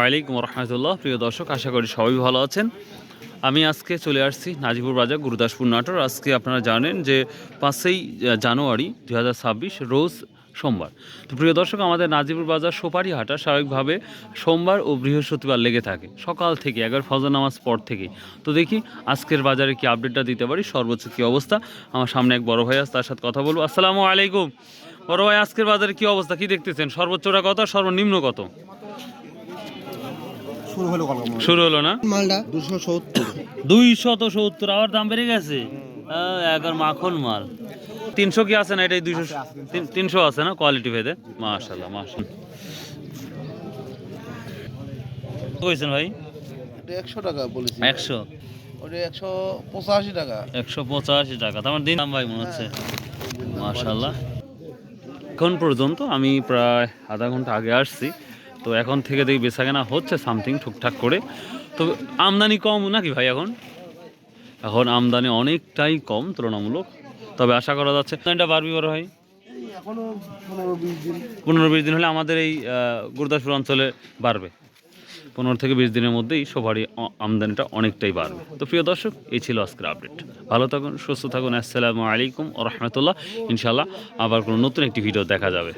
আলাইকুম রহমতুল্লাহ। প্রিয় দর্শক, আশা করি সবাই ভালো আছেন। আমি আজকে চলে আসছি নাজিপুর বাজার, গুরুদাসপুর নাটোর। আজকে আপনারা জানেন যে 5ই জানুয়ারি 2026 রোজ সোমবার। তো প্রিয় দর্শক, আমাদের নাজিপুর বাজার সোপারি হাটা স্বাভাবিকভাবে সোমবার ও বৃহস্পতিবার লেগে থাকে সকাল থেকে, একবার ফজর নামাজ পর থেকে। তো দেখি আজকের বাজারে কি আপডেটটা দিতে পারি, সর্বোচ্চ কী অবস্থা। আমার সামনে এক বড় ভাই আছে, তার সাথে কথা বলবো। আসসালামু আলাইকুম বড় ভাই, আজকের বাজারে কি অবস্থা, কি দেখতেছেন? সর্বোচ্চটা কত, সর্বনিম্ন কত? শুরু হলো না, মালটা 270। 270। আবার দাম বেড়ে গেছে। একবার মাখন মাল। 300 কি আছে না? এটাই 200, 300 আছে না কোয়ালিটি ভেদে? মাশাআল্লাহ মাশাআল্লাহ। কইছেন ভাই? এটা 100 টাকা বলেছি। 100, ওটা 185 টাকা। 185 টাকা। তার দিন দাম ভাই মনে হচ্ছে। মাশাআল্লাহ। এখন পর্যন্ত আমি প্রায় আধা ঘন্টা আগে আসছি, তো এখন থেকে দেখি বেচাকেনা হচ্ছে সামথিং টুকটাক করে। তো আমদানি কম নাকি ভাই? এখন আমদানি অনেকটাই কম তুলনামূলক, তবে আশা করা যাচ্ছে এটা বাড়বি বড় ভাই। এখনো 15-20 দিন। 15-20 দিন হলে আমাদের এই গুরুদাসপুর অঞ্চলে বাড়বে। 15 থেকে 20 দিনের মধ্যেই সবারই আমদানিটা অনেকটাই বাড়বে। তো প্রিয় দর্শক, এই ছিল আজকের আপডেট। ভালো থাকুন, সুস্থ থাকুন। আসসালামু আলাইকুম ওয়া রাহমাতুল্লাহ। ইনশাআল্লাহ আবার কোনো নতুন একটি ভিডিও দেখা যাবে।